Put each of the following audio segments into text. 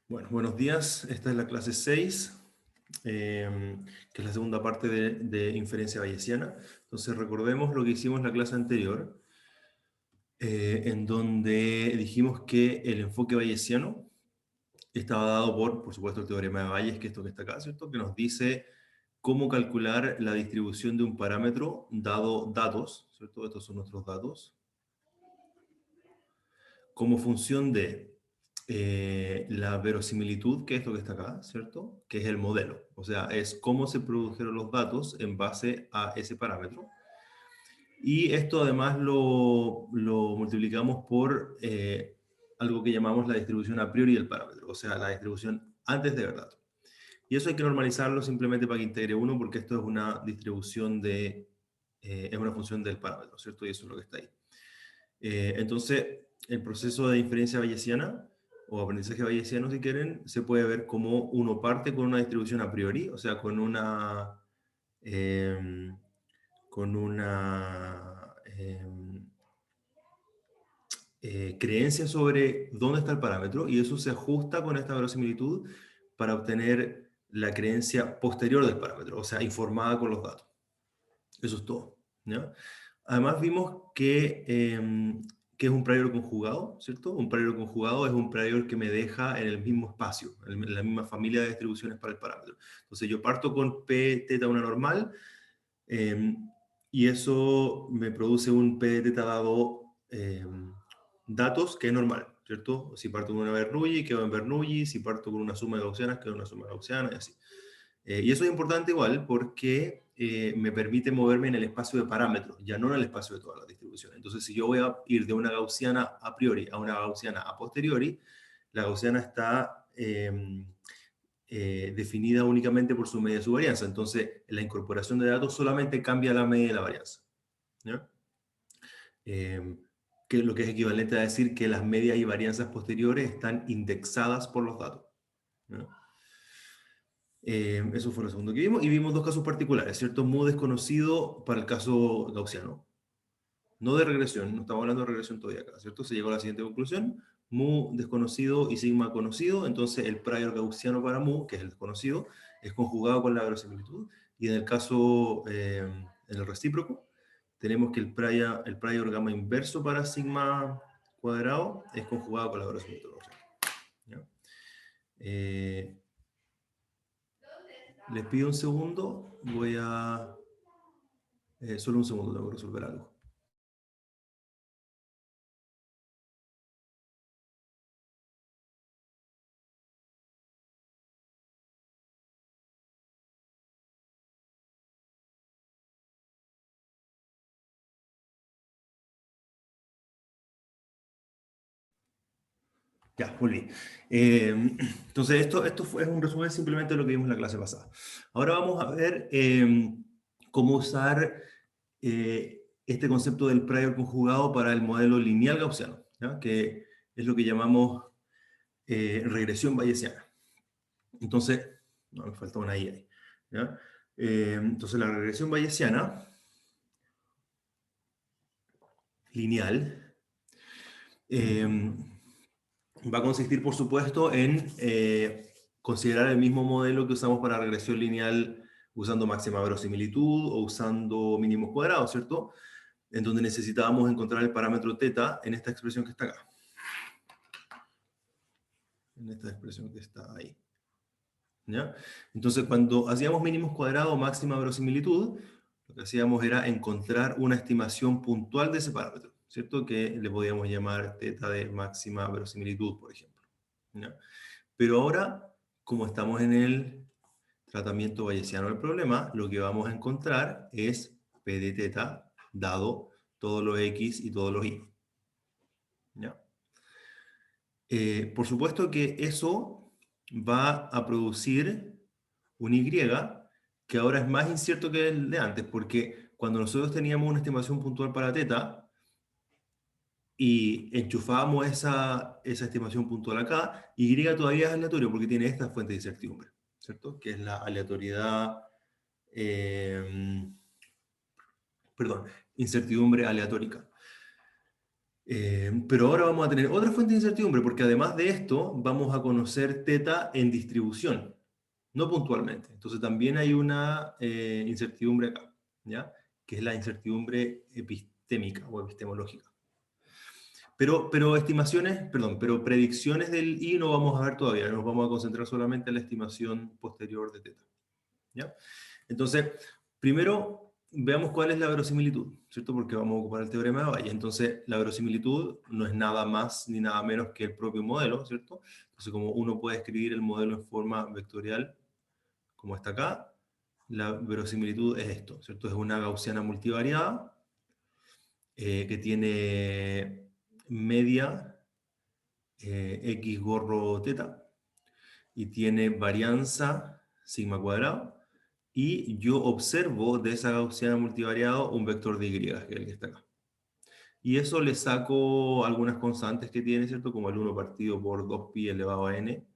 Bueno, buenos días. Esta es la clase 6, que es la segunda parte de inferencia bayesiana. Entonces recordemos lo que hicimos en la clase anterior, en donde dijimos que el enfoque bayesiano estaba dado por supuesto, el teorema de Bayes, que es esto que está acá, ¿cierto? Que nos dice cómo calcular la distribución de un parámetro dado datos, ¿cierto? Estos son nuestros datos, como función de la verosimilitud, que es lo que está acá, ¿cierto? Que es el modelo. O sea, es cómo se produjeron los datos en base a ese parámetro. Y esto además lo multiplicamos por algo que llamamos la distribución a priori del parámetro, o sea, la distribución antes de ver datos. Y eso hay que normalizarlo simplemente para que integre uno, porque esto es una distribución es una función del parámetro, ¿cierto? Y eso es lo que está ahí. Entonces, el proceso de inferencia bayesiana, o aprendizaje bayesiano si quieren, se puede ver como uno parte con una distribución a priori, o sea, eh, con una creencia sobre dónde está el parámetro, y eso se ajusta con esta verosimilitud para obtener la creencia posterior del parámetro, o sea, informada con los datos. Eso es todo, ¿ya? Además vimos que es un prior conjugado, ¿cierto? Un prior conjugado es un prior que me deja en el mismo espacio, en la misma familia de distribuciones para el parámetro. Entonces yo parto con P teta una normal, eh, y eso me produce un P de teta dado datos que es normal, ¿cierto? Si parto con una Bernoulli, quedo en Bernoulli; si parto con una suma de gaussianas, quedo en una suma gaussiana, y así. Y eso es importante igual porque me permite moverme en el espacio de parámetros, ya no en el espacio de todas las distribuciones. Entonces, si yo voy a ir de una gaussiana a priori a una gaussiana a posteriori, la gaussiana está definida únicamente por su media de su varianza. Entonces, la incorporación de datos solamente cambia la media de la varianza, ¿ya? Que lo que es equivalente a decir que las medias y varianzas posteriores están indexadas por los datos, ¿ya? Eso fue lo segundo que vimos, y vimos dos casos particulares, ¿cierto? Mu desconocido para el caso gaussiano, no de regresión, no estamos hablando de regresión todavía acá, ¿cierto? Se llegó a la siguiente conclusión: mu desconocido y sigma conocido. Entonces el prior gaussiano para mu, que es el desconocido, es conjugado con la verosimilitud, y en el caso, en el recíproco, tenemos que el prior gamma inverso para sigma cuadrado es conjugado con la verosimilitud, ¿ya? Eh, Les pido un segundo, solo un segundo, tengo que resolver algo. Ya, volví. Entonces, es un resumen simplemente de lo que vimos en la clase pasada. Ahora vamos a ver cómo usar este concepto del prior conjugado para el modelo lineal gaussiano, ¿ya? Que es lo que llamamos regresión bayesiana. Entonces, no, me falta una I ahí, ¿ya? Entonces, la regresión bayesiana lineal va a consistir, por supuesto, en considerar el mismo modelo que usamos para regresión lineal usando máxima verosimilitud o usando mínimos cuadrados, ¿cierto? En donde necesitábamos encontrar el parámetro teta en esta expresión que está acá. En esta expresión que está ahí, ¿ya? Entonces, cuando hacíamos mínimos cuadrados o máxima verosimilitud, lo que hacíamos era encontrar una estimación puntual de ese parámetro, ¿cierto? Que le podíamos llamar teta de máxima verosimilitud, por ejemplo, ¿ya? Pero ahora, como estamos en el tratamiento bayesiano del problema, lo que vamos a encontrar es P de teta dado todos los X y todos los Y, ¿ya? Por supuesto que eso va a producir un Y que ahora es más incierto que el de antes, porque cuando nosotros teníamos una estimación puntual para teta y enchufábamos esa estimación puntual acá, Y todavía es aleatorio porque tiene esta fuente de incertidumbre, ¿cierto? Que es la aleatoriedad, eh, perdón, incertidumbre aleatórica. Pero ahora vamos a tener otra fuente de incertidumbre, porque además de esto, vamos a conocer teta en distribución, no puntualmente. Entonces también hay una incertidumbre acá, ¿ya? Que es la incertidumbre epistémica o epistemológica. Pero estimaciones, perdón, pero predicciones del I no vamos a ver todavía, nos vamos a concentrar solamente en la estimación posterior de teta, ¿ya? Entonces, primero veamos cuál es la verosimilitud, ¿cierto? Porque vamos a ocupar el teorema de Bayes. Entonces, la verosimilitud no es nada más ni nada menos que el propio modelo, ¿cierto? Entonces, como uno puede escribir el modelo en forma vectorial, como está acá, la verosimilitud es esto, ¿cierto? Es una gaussiana multivariada que tiene media x gorro teta y tiene varianza sigma cuadrado, y yo observo de esa gaussiana multivariado un vector de y, que es el que está acá. Y eso le saco algunas constantes que tiene, ¿cierto? Como el 1 partido por 2pi elevado a n,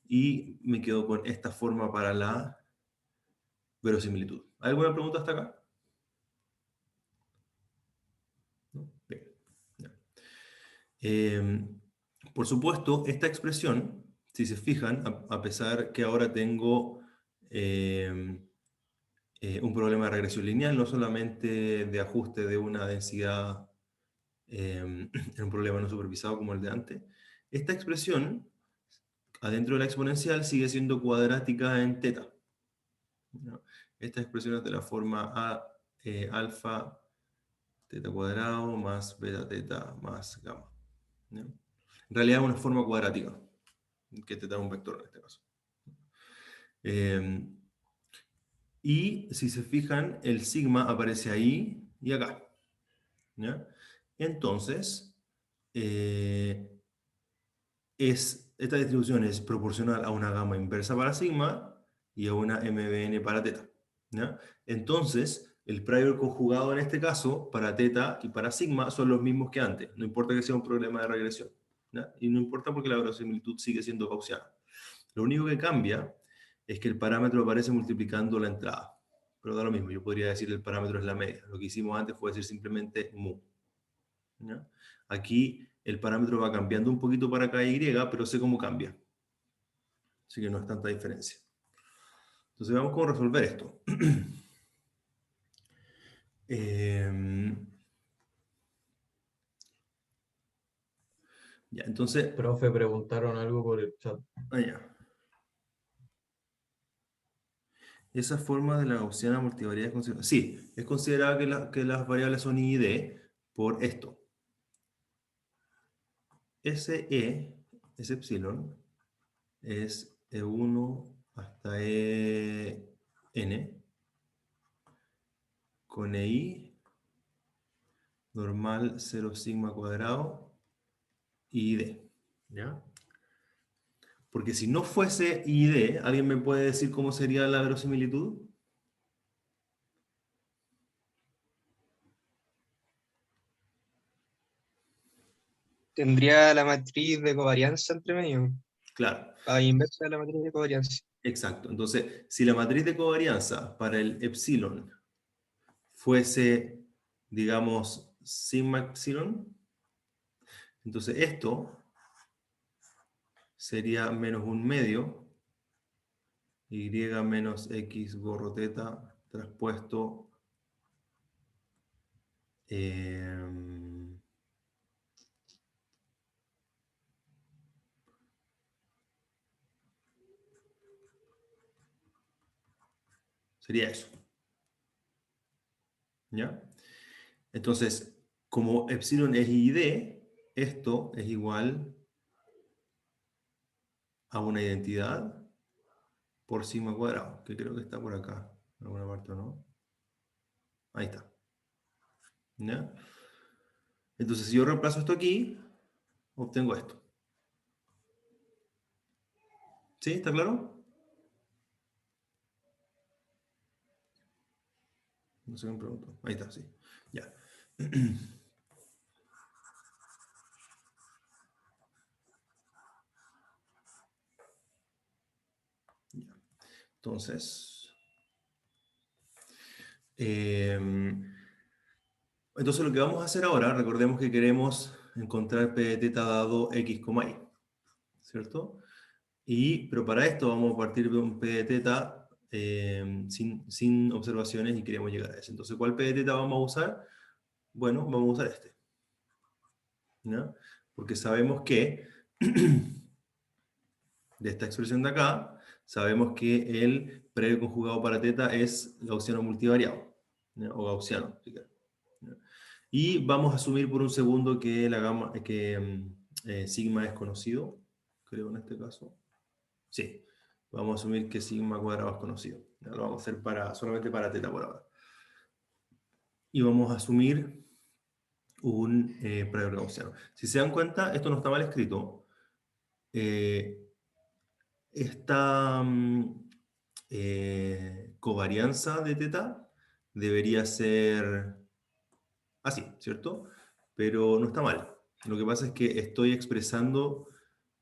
y me quedo con esta forma para la verosimilitud. ¿Hay alguna pregunta hasta acá? ¿No? Bien. Ya. Por supuesto, esta expresión, si se fijan, a pesar que ahora tengo un problema de regresión lineal, no solamente de ajuste de una densidad en un problema no supervisado como el de antes, esta expresión, adentro de la exponencial, sigue siendo cuadrática en teta, ¿no? Esta expresión es de la forma alfa teta cuadrado más beta teta más gamma, ¿no? En realidad es una forma cuadrática, que te da un vector en este caso. Eh, y si se fijan, el sigma aparece ahí y acá, ¿ya? Entonces, eh, esta distribución es proporcional a una gamma inversa para sigma y a una MBN para teta, ¿ya? Entonces, el prior conjugado en este caso, para teta y para sigma, son los mismos que antes. No importa que sea un problema de regresión, ¿ya? Y no importa porque la verosimilitud sigue siendo gaussiana. Lo único que cambia es que el parámetro aparece multiplicando la entrada. Pero da lo mismo, yo podría decir el parámetro es la media. Lo que hicimos antes fue decir simplemente mu, ¿ya? Aquí el parámetro va cambiando un poquito para cada y, pero sé cómo cambia. Así que no es tanta diferencia. Entonces vamos cómo resolver esto. Ya, entonces, Profe, preguntaron algo por el chat. allá. Esa forma de la gaussiana multivariada es considerada. Sí, es considerada que las variables son I y D por esto. SE, ese epsilon, es E1 hasta EN, con EI, normal 0 sigma cuadrado, y D. ¿Ya? Porque si no fuese I y D, ¿alguien me puede decir cómo sería la verosimilitud? Tendría la matriz de covarianza entre medio, Claro, a inversa de la matriz de covarianza. exacto. Entonces, si la matriz de covarianza para el epsilon fuese, digamos, sigma epsilon, entonces esto sería menos un medio, y menos x gorro teta traspuesto sería eso, ¿ya? Entonces, como epsilon es I d, esto es igual a una identidad por sigma cuadrado, que creo que está por acá, en alguna parte, ¿no? Ahí está, ¿ya? Entonces, si yo reemplazo esto aquí, obtengo esto. ¿Sí? ¿Está claro? No sé qué me pregunto. Ahí está, sí. Ya. Ya. Entonces, Entonces lo que vamos a hacer ahora, recordemos que queremos encontrar P de teta dado X, Y, ¿cierto? Pero para esto vamos a partir de un P de teta sin observaciones y queremos llegar a ese. Entonces, ¿cuál P de teta vamos a usar? Bueno, vamos a usar este, ¿no? Porque sabemos que de esta expresión de acá, sabemos que el previo conjugado para teta es gaussiano multivariado, ¿no? O gaussiano, si quieren, ¿no? Y vamos a asumir por un segundo que sigma es conocido, creo en este caso. Sí, vamos a asumir que sigma cuadrado es conocido. ¿No? Lo vamos a hacer solamente para teta por ahora. Y vamos a asumir un previo gaussiano. Si se dan cuenta, esto no está mal escrito. Esta covarianza de teta debería ser así, ¿cierto? Pero no está mal. Lo que pasa es que estoy expresando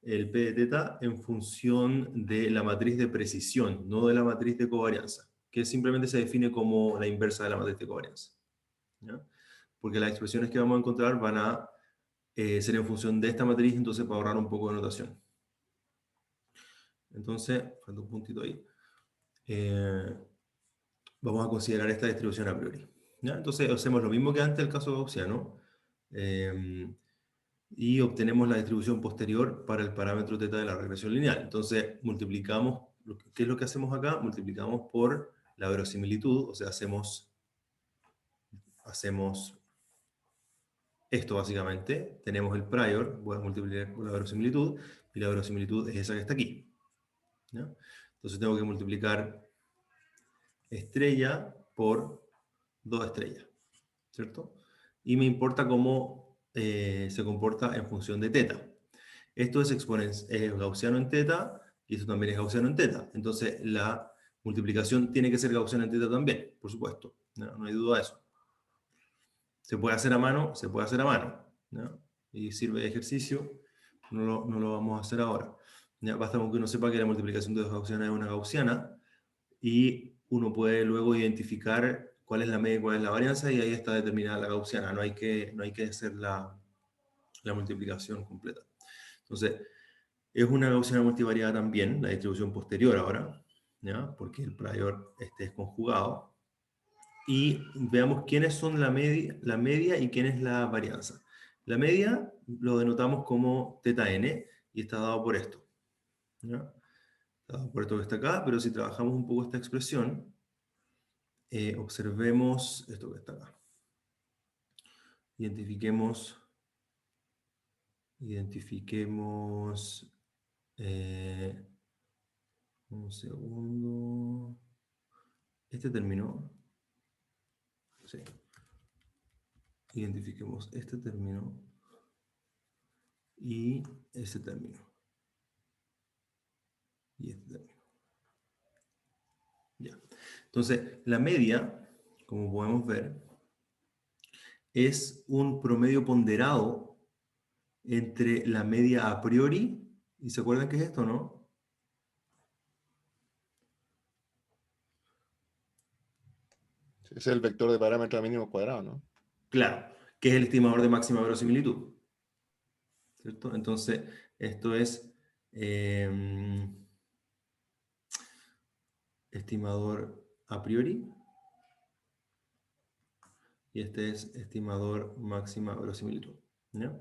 el P de teta en función de la matriz de precisión, no de la matriz de covarianza, que simplemente se define como la inversa de la matriz de covarianza, ¿ya? Porque las expresiones que vamos a encontrar van a ser en función de esta matriz, entonces para ahorrar un poco de notación. Entonces, falta un puntito ahí. Vamos a considerar esta distribución a priori, ¿ya? Entonces hacemos lo mismo que antes el caso gaussiano, y obtenemos la distribución posterior para el parámetro teta de la regresión lineal. Entonces multiplicamos, ¿qué es lo que hacemos acá? Multiplicamos por la verosimilitud, o sea, hacemos esto básicamente. Tenemos el prior, voy a multiplicar por la verosimilitud, y la verosimilitud es esa que está aquí, ¿ya? Entonces tengo que multiplicar estrella por 2 estrellas, ¿cierto? Y me importa cómo se comporta en función de teta. Esto es gaussiano en teta, y esto también es gaussiano en teta. Entonces la multiplicación tiene que ser gaussiana en teta también, por supuesto. No hay duda de eso. Se puede hacer a mano, se puede hacer a mano, ¿no? Y sirve de ejercicio, no lo vamos a hacer ahora. ¿Ya? Basta con que uno sepa que la multiplicación de dos gaussianas es una gaussiana, y uno puede luego identificar cuál es la media y cuál es la varianza, y ahí está determinada la gaussiana. No hay que hacer la multiplicación completa. Entonces, es una gaussiana multivariada también, la distribución posterior ahora, ¿ya? Porque el prior es conjugado. Y veamos quiénes son la media y quién es la varianza. La media lo denotamos como teta n, y está dado por esto, ¿ya? Está dado por esto que está acá, pero si trabajamos un poco esta expresión, observemos esto que está acá. Identifiquemos un segundo. Este término. Sí. Identifiquemos este término y este término. Y este término. Ya. Entonces, la media, como podemos ver, es un promedio ponderado entre la media a priori, ¿y se acuerdan qué es esto, no? Es el vector de parámetro mínimo cuadrado, ¿no? Claro, que es el estimador de máxima verosimilitud, ¿cierto? Entonces, esto es estimador a priori, y este es estimador máxima verosimilitud, ¿ya?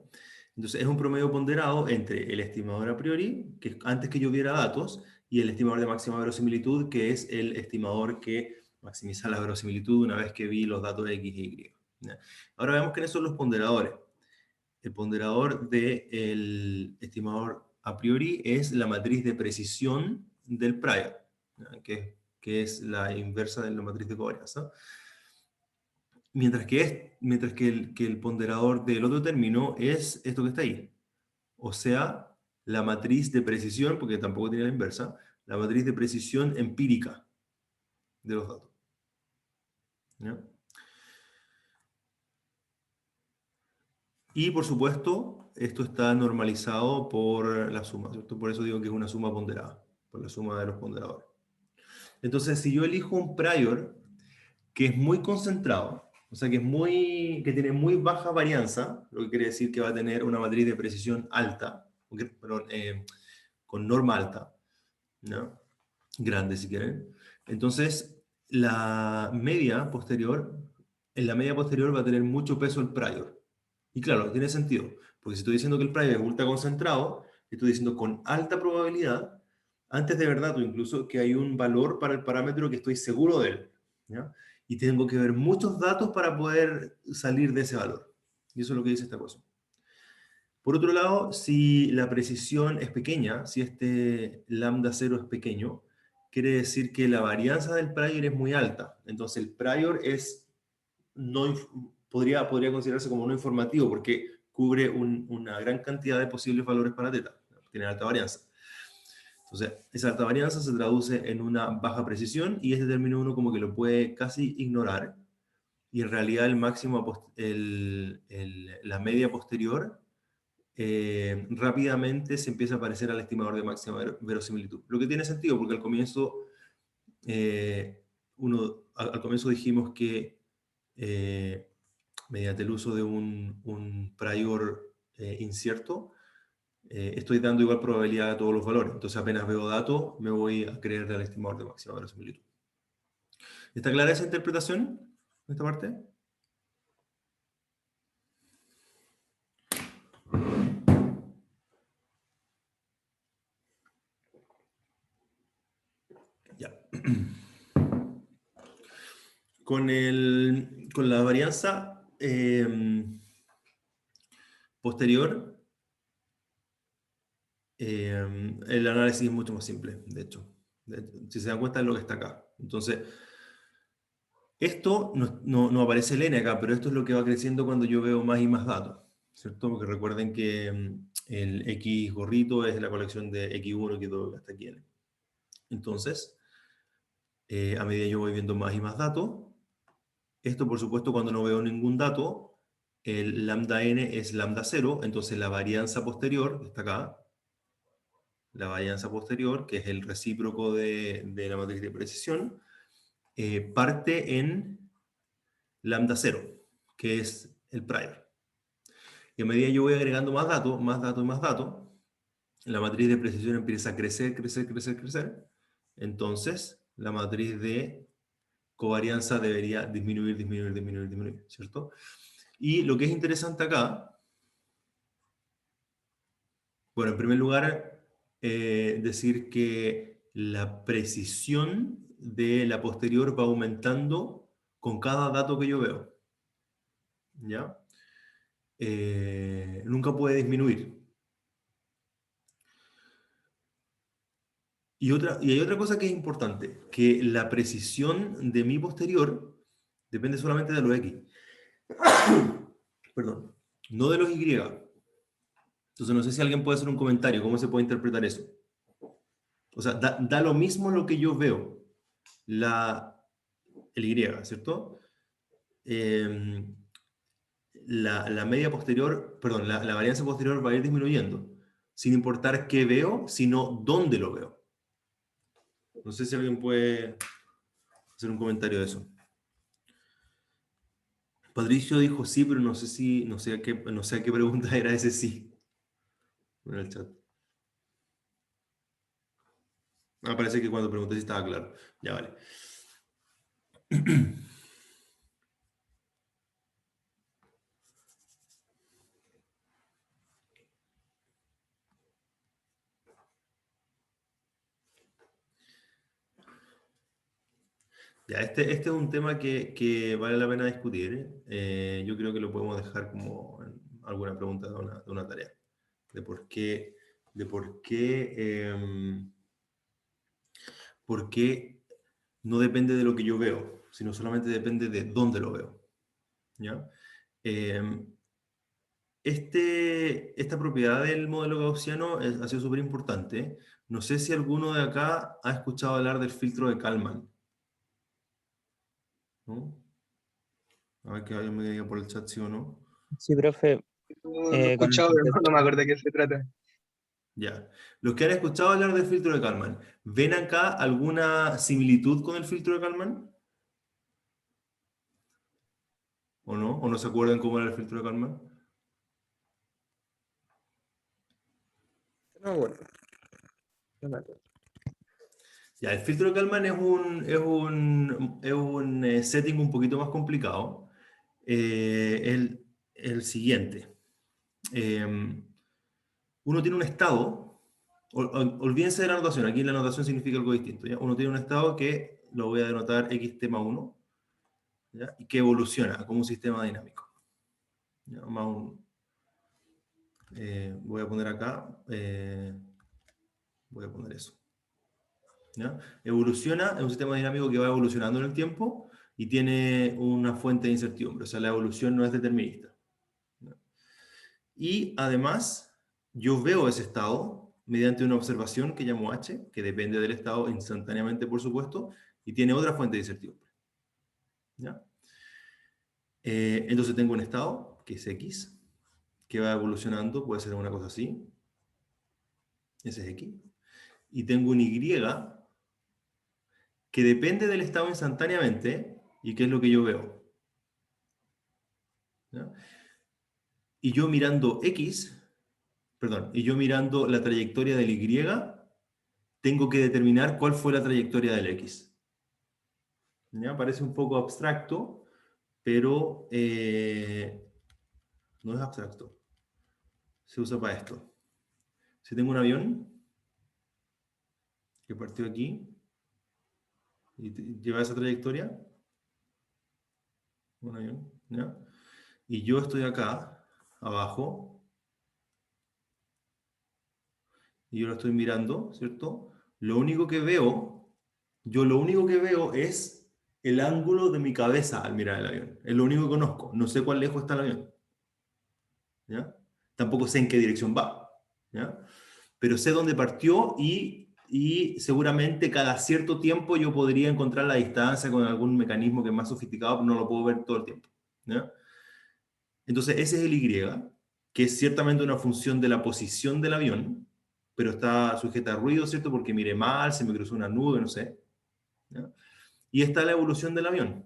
Entonces es un promedio ponderado entre el estimador a priori, que es antes que yo viera datos, y el estimador de máxima verosimilitud, que es el estimador que maximiza la verosimilitud una vez que vi los datos X y Y, ¿ya? Ahora veamos quiénes son los ponderadores. El ponderador del estimador a priori es la matriz de precisión del prior, ¿ya? Que es la inversa de la matriz de covarianza. Mientras que el ponderador del otro término es esto que está ahí. O sea, la matriz de precisión, porque tampoco tiene la inversa, la matriz de precisión empírica de los datos, ¿ya? Y por supuesto, esto está normalizado por la suma, ¿cierto? Por eso digo que es una suma ponderada, por la suma de los ponderadores. Entonces, si yo elijo un prior que es muy concentrado, O sea que que tiene muy baja varianza, lo que quiere decir que va a tener una matriz de precisión alta, perdón, con norma alta, ¿no? Grande si quieren. Entonces, en la media posterior va a tener mucho peso el prior. Y claro, tiene sentido, porque si estoy diciendo que el prior es ultra concentrado, estoy diciendo con alta probabilidad, antes de verdad, o incluso que hay un valor para el parámetro que estoy seguro de él, ¿ya? Y tengo que ver muchos datos para poder salir de ese valor. Y eso es lo que dice esta cosa. Por otro lado, si la precisión es pequeña, si este lambda 0 es pequeño, quiere decir que la varianza del prior es muy alta. Entonces el prior podría considerarse como no informativo porque cubre una gran cantidad de posibles valores para teta. Tiene alta varianza. Entonces, esa alta varianza se traduce en una baja precisión y este término uno como que lo puede casi ignorar. Y en realidad el máximo, la media posterior rápidamente se empieza a parecer al estimador de máxima verosimilitud. Lo que tiene sentido, porque al comienzo, al comienzo dijimos que mediante el uso de un prior incierto, estoy dando igual probabilidad a todos los valores. Entonces apenas veo datos, me voy a creer al estimador de máxima verosimilitud. ¿Está clara esa interpretación de esta parte? Ya. Con la varianza posterior, el análisis es mucho más simple, de hecho. Si se dan cuenta de lo que está acá. Entonces, esto no aparece el n acá, pero esto es lo que va creciendo cuando yo veo más y más datos, ¿cierto? Porque recuerden que el X gorrito es la colección de X1, X2, hasta aquí n. Entonces, a medida que yo voy viendo más y más datos, esto por supuesto cuando no veo ningún dato, el lambda n es lambda 0, entonces la varianza posterior, que está acá, la varianza posterior, que es el recíproco de la matriz de precisión, parte en lambda 0, que es el prior. Y a medida que yo voy agregando más datos, más datos y más datos, la matriz de precisión empieza a crecer, crecer, crecer, crecer. Entonces, la matriz de covarianza debería disminuir, disminuir, disminuir, disminuir, ¿cierto? Y lo que es interesante acá, bueno, en primer lugar, decir que la precisión de la posterior va aumentando con cada dato que yo veo. ¿Ya? Nunca puede disminuir. Y hay otra cosa que es importante, que la precisión de mi posterior depende solamente de los X. Perdón, no de los Y. Entonces no sé si alguien puede hacer un comentario, ¿cómo se puede interpretar eso? O sea, da lo mismo lo que yo veo, el Y, ¿cierto? La media posterior, perdón, la varianza posterior va a ir disminuyendo, sin importar qué veo, sino dónde lo veo. No sé si alguien puede hacer un comentario de eso. Patricio dijo sí, pero no sé a qué pregunta era ese sí. En el chat. Parece que cuando pregunté si estaba claro. Ya vale. Ya, este es un tema que vale la pena discutir. Yo creo que lo podemos dejar como en alguna pregunta de una tarea. De por qué no depende de lo que yo veo, sino solamente depende de dónde lo veo. ¿Ya? Esta propiedad del modelo gaussiano ha sido súper importante. No sé si alguno de acá ha escuchado hablar del filtro de Kalman. ¿No? A ver que alguien me diga por el chat sí o no. Sí, profe. Lo he escuchado, pero no me acuerdo de qué se trata. Ya. Los que han escuchado hablar del filtro de Kalman, ¿ven acá alguna similitud con el filtro de Kalman? ¿O no? ¿O no se acuerdan cómo era el filtro de Kalman? No, bueno. No me acuerdo. Ya, el filtro de Kalman es un setting un poquito más complicado. El siguiente. Uno tiene un estado, olvídense de la anotación, aquí la anotación significa algo distinto, ¿ya? Uno tiene un estado que lo voy a denotar x tema 1, ¿ya? Y que evoluciona como un sistema dinámico. ¿Ya? Voy a poner acá, voy a poner eso. ¿Ya? Evoluciona, es un sistema dinámico que va evolucionando en el tiempo y tiene una fuente de incertidumbre, o sea, la evolución no es determinista. ¿Ya? Y además, yo veo ese estado mediante una observación que llamo H, que depende del estado instantáneamente, por supuesto, y tiene otra fuente de incertidumbre. ¿Ya? Entonces tengo un estado, que es X, que va evolucionando, puede ser una cosa así, ese es X, y tengo un Y, que depende del estado instantáneamente, y que es lo que yo veo. ¿Ya? Y yo mirando X, perdón, y yo mirando la trayectoria del Y, tengo que determinar cuál fue la trayectoria del X. ¿Ya? Parece un poco abstracto, pero no es abstracto. Se usa para esto. Si tengo un avión que partió aquí y lleva esa trayectoria, un avión, ¿ya? Y yo estoy acá, abajo, y yo lo estoy mirando, ¿cierto? Lo único que veo es el ángulo de mi cabeza al mirar el avión. Es lo único que conozco. No sé cuán lejos está el avión. ¿Ya? Tampoco sé en qué dirección va. ¿Ya? Pero sé dónde partió y seguramente cada cierto tiempo yo podría encontrar la distancia con algún mecanismo que es más sofisticado, pero no lo puedo ver todo el tiempo. ¿Ya? Entonces ese es el Y, que es ciertamente una función de la posición del avión, pero está sujeta a ruido, ¿cierto? Porque miré mal, se me cruzó una nube, no sé. ¿Ya? Y está la evolución del avión,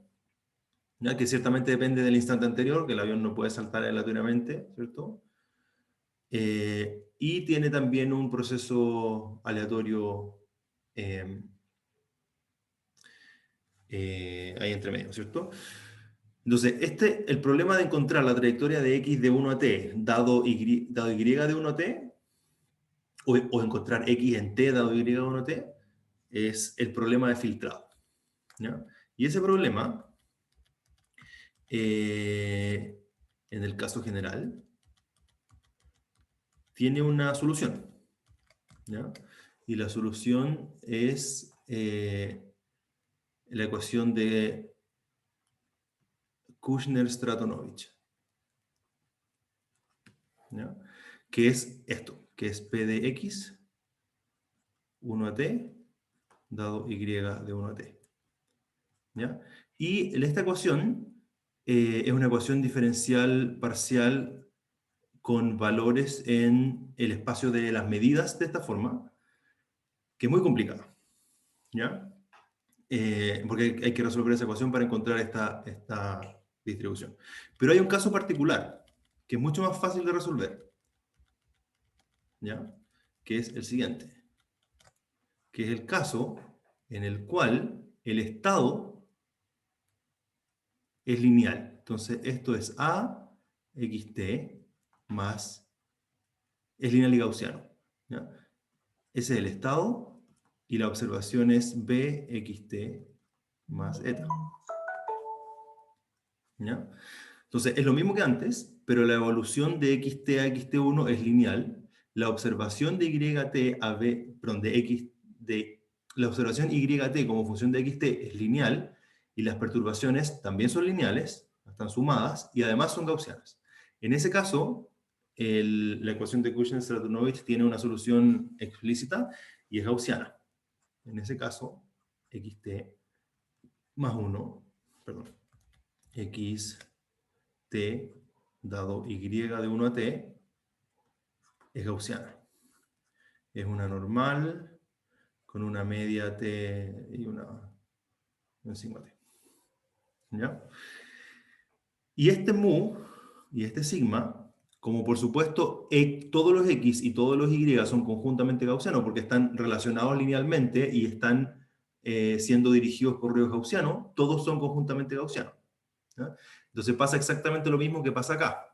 ¿ya? Que ciertamente depende del instante anterior, que el avión no puede saltar aleatoriamente, ¿cierto? Y tiene también un proceso aleatorio ahí entre medio, ¿cierto? Entonces, el problema de encontrar la trayectoria de x de 1 a t dado y de 1 a t, o encontrar x en t dado y de 1 a t, es el problema de filtrado. ¿Ya? Y ese problema, en el caso general, tiene una solución. ¿Ya? Y la solución es la ecuación de Kushner-Stratonovich, ¿ya? Que es esto, que es P de X 1 a t dado Y de 1 a t. ¿Ya? Y esta ecuación es una ecuación diferencial parcial con valores en el espacio de las medidas de esta forma, que es muy complicada. ¿Ya? Porque hay que resolver esa ecuación para encontrar esta distribución. Pero hay un caso particular, que es mucho más fácil de resolver, ¿ya? Que es el siguiente, que es el caso en el cual el estado es lineal. Entonces, esto es A, xt, más, es lineal y gaussiano, ¿ya? Ese es el estado, y la observación es B, xt, más eta. ¿Ya? Entonces, es lo mismo que antes, pero la evolución de xt a xt1 es lineal. La observación de yt a b, perdón, la observación yt como función de xt es lineal, y las perturbaciones también son lineales, están sumadas, y además son gaussianas. En ese caso, la ecuación de Kushner-Stratonovich tiene una solución explícita y es gaussiana. En ese caso, xt más 1, perdón, x t dado y de 1 a t es gaussiana. Es una normal con una media t y un sigma t. ¿Ya? Y este mu y este sigma, como por supuesto todos los x y todos los y son conjuntamente gaussianos porque están relacionados linealmente y están siendo dirigidos por ríos gaussianos, todos son conjuntamente gaussianos. ¿Ya? Entonces pasa exactamente lo mismo que pasa acá.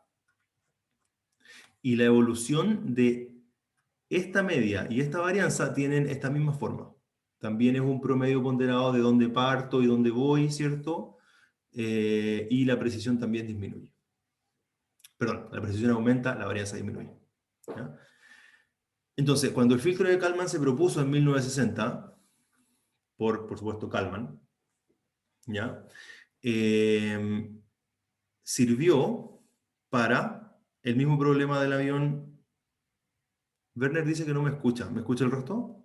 Y la evolución de esta media y esta varianza tienen esta misma forma. También es un promedio ponderado de dónde parto y dónde voy, ¿cierto? Y la precisión también disminuye. Perdón, la precisión aumenta, la varianza disminuye. ¿Ya? Entonces, cuando el filtro de Kalman se propuso en 1960, por supuesto Kalman, ¿ya? Sirvió para el mismo problema del avión. Werner dice que no me escucha. ¿Me escucha el resto?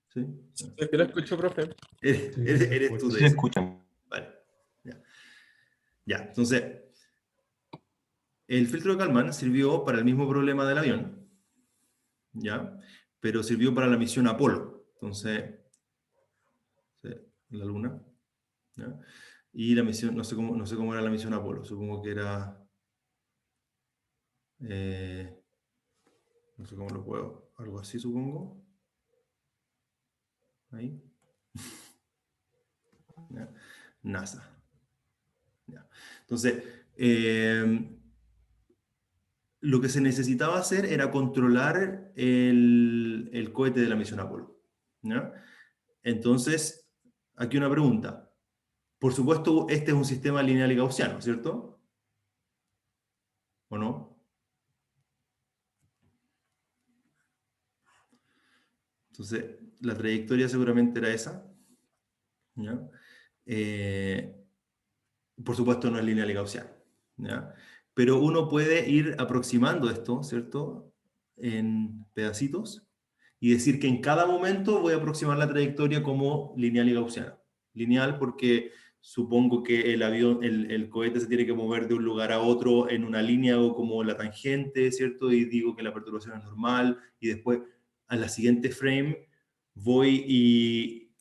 ¿Sí? Es que lo escucho, profe. Eres tú, Sí, de Sí, ese. escuchan. Vale. Ya, entonces, el filtro de Kalman sirvió para el mismo problema del avión, ¿ya? Pero sirvió para la misión Apolo. Entonces, sí, la Luna, ¿ya? Y la misión, no sé cómo era la misión Apolo, supongo que era... no sé cómo lo puedo, algo así supongo. Ahí. ¿Ya? NASA. ¿Ya? Entonces, lo que se necesitaba hacer era controlar el cohete de la misión Apolo, ¿ya? Entonces, aquí una pregunta. Por supuesto, este es un sistema lineal y gaussiano, ¿cierto? ¿O no? Entonces, la trayectoria seguramente era esa, ¿ya? Por supuesto, no es lineal y gaussiano, ¿ya? Pero uno puede ir aproximando esto, ¿cierto? En pedacitos y decir que en cada momento voy a aproximar la trayectoria como lineal y gaussiana. Lineal porque supongo que el avión, el cohete se tiene que mover de un lugar a otro en una línea o como la tangente, ¿cierto? Y digo que la perturbación es normal y después a la siguiente frame voy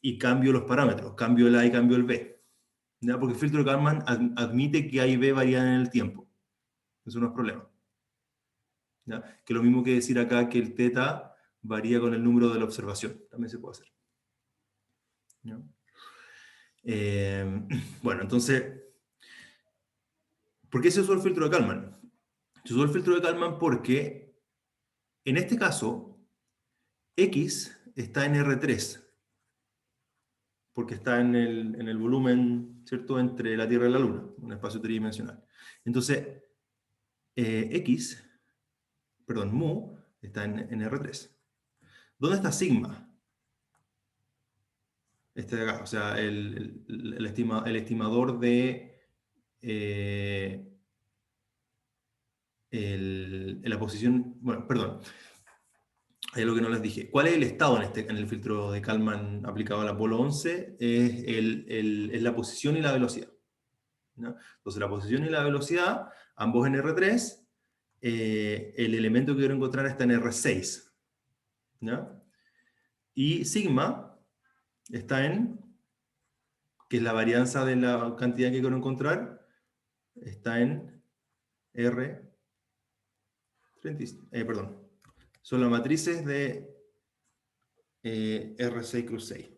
y cambio los parámetros, cambio el A y cambio el B. ¿Ya? Porque el filtro de Kalman admite que A y B varían en el tiempo. Eso no es problema. ¿Ya? Que lo mismo que decir acá que el teta varía con el número de la observación. También se puede hacer. ¿Ya? Bueno, entonces, ¿por qué se usó el filtro de Kalman? Se usó el filtro de Kalman porque, en este caso, X está en R3, porque está en el volumen, ¿cierto?, entre la Tierra y la Luna, un espacio tridimensional. Entonces, mu, está en R3. ¿Dónde está sigma? Este de acá, o sea, el estimador de la posición, bueno, perdón, hay algo que no les dije. ¿Cuál es el estado en el filtro de Kalman aplicado al Apolo 11? Es la posición y la velocidad, ¿no? Entonces, la posición y la velocidad, ambos en R3, el elemento que quiero encontrar está en R6, ¿no? Y sigma está que es la varianza de la cantidad que quiero encontrar, está en R30, perdón, son las matrices de R6 cruz 6.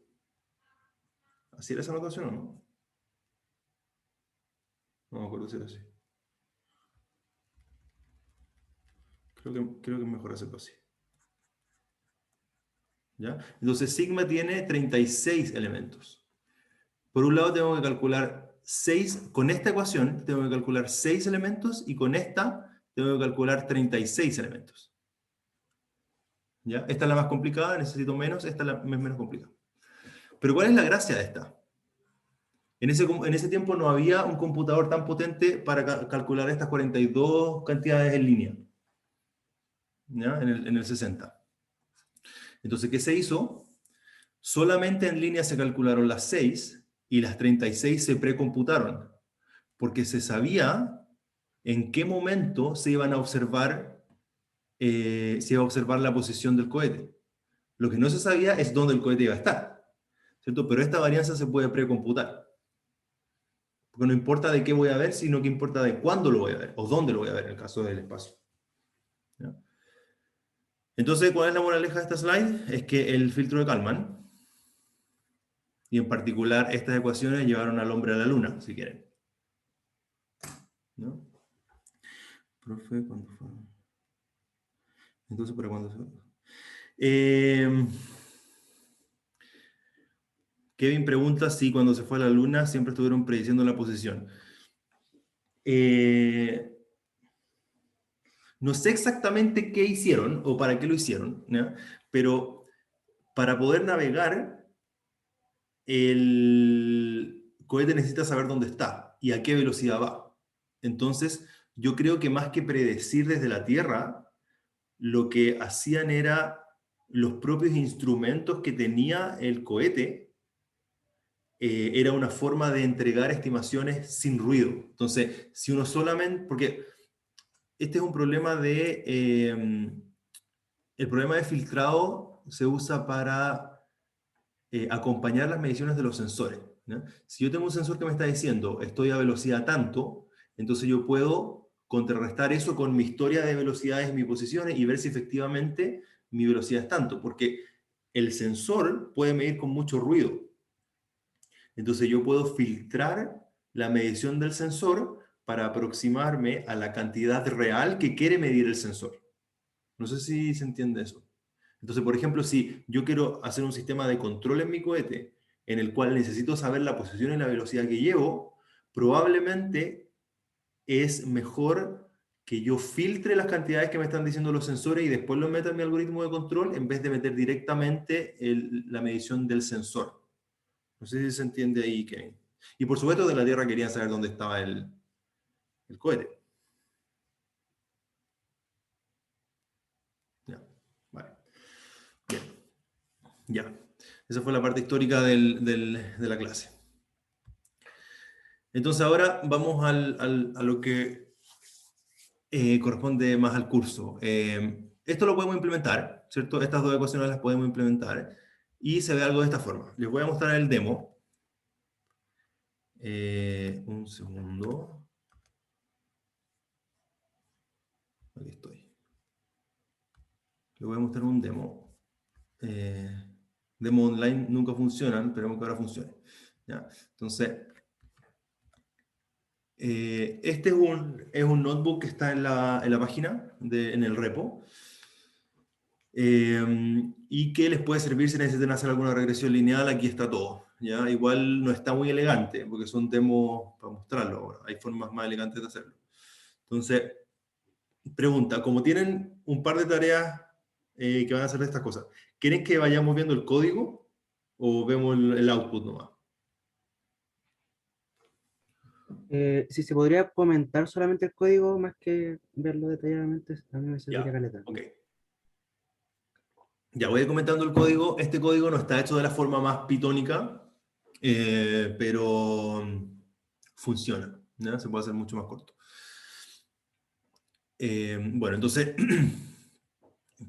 ¿Así era esa notación o no? No me acuerdo si era así. Creo que es mejor hacerlo así. ¿Ya? Entonces sigma tiene 36 elementos. Por un lado tengo que calcular 6, con esta ecuación tengo que calcular 6 elementos y con esta tengo que calcular 36 elementos. ¿Ya? Esta es la más complicada, necesito menos, esta es la menos complicada. Pero ¿cuál es la gracia de esta? En ese tiempo no había un computador tan potente para calcular estas 42 cantidades en línea, ¿ya? En el 60. Entonces, ¿qué se hizo? Solamente en línea se calcularon las 6 y las 36 se precomputaron, porque se sabía en qué momento se iba a observar la posición del cohete. Lo que no se sabía es dónde el cohete iba a estar, ¿cierto? Pero esta varianza se puede precomputar. Porque no importa de qué voy a ver, sino que importa de cuándo lo voy a ver, o dónde lo voy a ver, en el caso del espacio. ¿Ya? Entonces, ¿cuál es la moraleja de esta slide? Es que el filtro de Kalman, y en particular estas ecuaciones, llevaron al hombre a la luna, si quieren. ¿No? Profe, ¿cuándo fue? Entonces, ¿para cuándo fue? Kevin pregunta si cuando se fue a la luna siempre estuvieron prediciendo la posición. No sé exactamente qué hicieron o para qué lo hicieron, ¿no? Pero para poder navegar, el cohete necesita saber dónde está y a qué velocidad va. Entonces, yo creo que más que predecir desde la Tierra, lo que hacían era los propios instrumentos que tenía el cohete, era una forma de entregar estimaciones sin ruido. Entonces, si uno solamente, porque este es un problema de, el problema de filtrado se usa para acompañar las mediciones de los sensores, ¿no? Si yo tengo un sensor que me está diciendo estoy a velocidad tanto, entonces yo puedo contrarrestar eso con mi historia de velocidades y mis posiciones y ver si efectivamente mi velocidad es tanto, porque el sensor puede medir con mucho ruido. Entonces yo puedo filtrar la medición del sensor para aproximarme a la cantidad real que quiere medir el sensor. No sé si se entiende eso. Entonces, por ejemplo, si yo quiero hacer un sistema de control en mi cohete, en el cual necesito saber la posición y la velocidad que llevo, probablemente es mejor que yo filtre las cantidades que me están diciendo los sensores y después lo meta en mi algoritmo de control en vez de meter directamente la medición del sensor. No sé si se entiende ahí, Kevin. Y por supuesto, de la Tierra querían saber dónde estaba el cohete. Ya, vale. Bien. Ya. Esa fue la parte histórica de la clase. Entonces ahora vamos a lo que corresponde más al curso. Esto lo podemos implementar, ¿cierto? Estas dos ecuaciones las podemos implementar y se ve algo de esta forma. Les voy a mostrar el demo. Un segundo. Aquí estoy. Les voy a mostrar un demo. Demo online nunca funcionan, esperemos que ahora funcione. ¿Ya? Entonces, este es un notebook que está en la página, en el repo, y que les puede servir si necesitan hacer alguna regresión lineal. Aquí está todo. ¿Ya? Igual no está muy elegante, porque son demos para mostrarlo ahora. Hay formas más elegantes de hacerlo. Entonces, pregunta, como tienen un par de tareas que van a hacer de estas cosas, ¿quieren que vayamos viendo el código o vemos el output nomás? Si se podría comentar solamente el código más que verlo detalladamente, a mí me serviría caleta. Ok. Ya voy comentando el código. Este código no está hecho de la forma más pitónica, pero funciona, ¿no? Se puede hacer mucho más corto. Bueno, entonces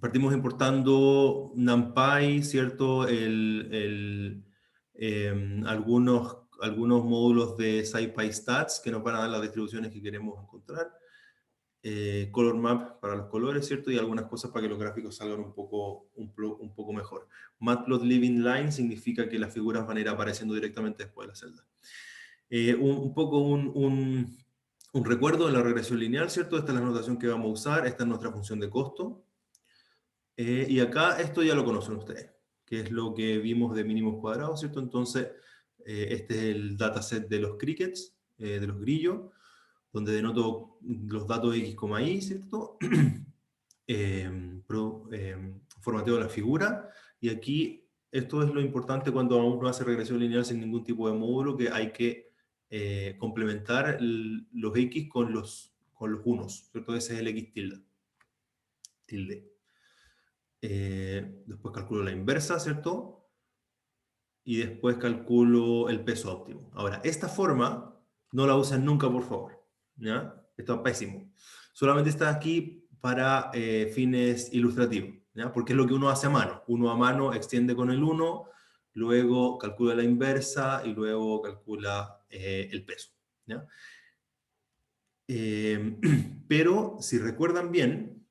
partimos importando NumPy, ¿cierto? Algunos módulos de SciPy Stats que nos van a dar las distribuciones que queremos encontrar. Color map para los colores, ¿cierto? Y algunas cosas para que los gráficos salgan un poco mejor. Matplotlib Line significa que las figuras van a ir apareciendo directamente después de la celda. Un recuerdo de la regresión lineal, ¿cierto? Esta es la notación que vamos a usar, esta es nuestra función de costo. Y acá esto ya lo conocen ustedes, que es lo que vimos de mínimos cuadrados, ¿cierto? Entonces, este es el dataset de los crickets, de los grillos, donde denoto los datos X, Y, ¿cierto? Formateo de la figura, y aquí esto es lo importante cuando uno hace regresión lineal sin ningún tipo de módulo, que hay que complementar los X con los unos, ¿cierto? Ese es el X tilde. Después calculo la inversa, ¿cierto? Y después calculo el peso óptimo. Ahora, esta forma no la usen nunca, por favor, ¿ya? Esto es pésimo. Solamente está aquí para fines ilustrativos, ¿ya? Porque es lo que uno hace a mano. Uno a mano extiende con el 1, luego calcula la inversa y luego calcula el peso, ¿ya? Pero, si recuerdan bien,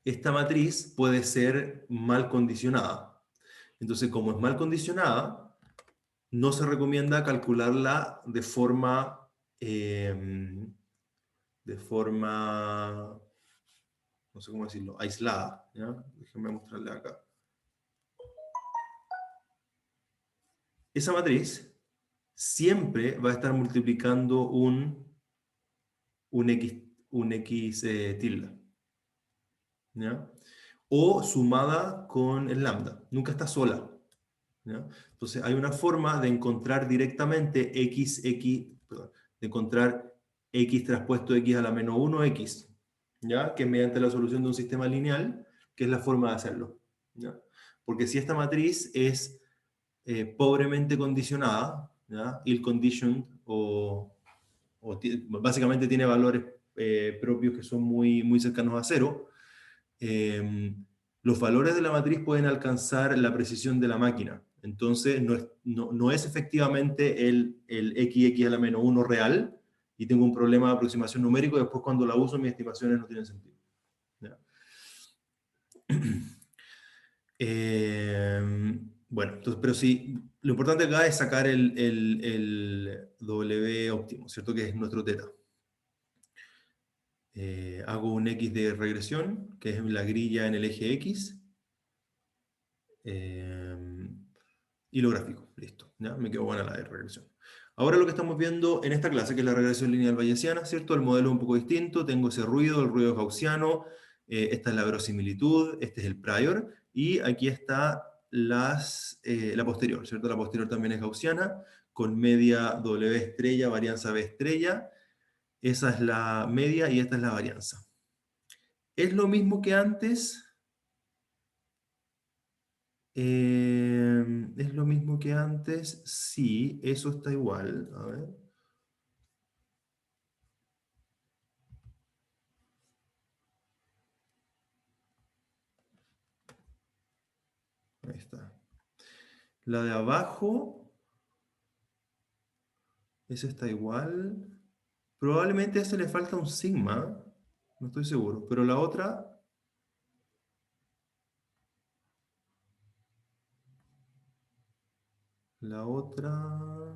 esta matriz puede ser mal condicionada. Entonces, como es mal condicionada, no se recomienda calcularla de forma, no sé cómo decirlo, aislada, ¿ya? Déjenme mostrarle acá. Esa matriz siempre va a estar multiplicando un X tilde, ¿ya? O sumada con el lambda, nunca está sola, ¿ya? Entonces hay una forma de encontrar directamente de encontrar X traspuesto X a la menos 1 X, ¿ya? Que es mediante la solución de un sistema lineal, que es la forma de hacerlo, ¿ya? Porque si esta matriz es pobremente condicionada, ¿ya? Ill-conditioned, básicamente tiene valores propios que son muy cercanos a cero, los valores de la matriz pueden alcanzar la precisión de la máquina. Entonces, no es efectivamente el XX a la menos 1 real, y tengo un problema de aproximación numérico, y después cuando la uso mis estimaciones no tienen sentido. ¿Ya? Bueno, entonces, pero sí, lo importante acá es sacar el W óptimo, ¿cierto? Que es nuestro teta. Hago un X de regresión, que es la grilla en el eje X, y lo gráfico, listo, ¿ya? Me quedó buena la de regresión. Ahora lo que estamos viendo en esta clase, que es la regresión lineal bayesiana, ¿cierto? El modelo es un poco distinto, tengo ese ruido, el ruido es gaussiano, esta es la verosimilitud, este es el prior, y aquí está la posterior, ¿cierto? La posterior también es gaussiana, con media W estrella, varianza B estrella. Esa es la media y esta es la varianza. ¿Es lo mismo que antes? ¿Es lo mismo que antes? Sí, eso está igual. A ver. Ahí está. La de abajo, esa está igual. Probablemente a ese le falta un sigma, no estoy seguro. Pero la otra... La otra...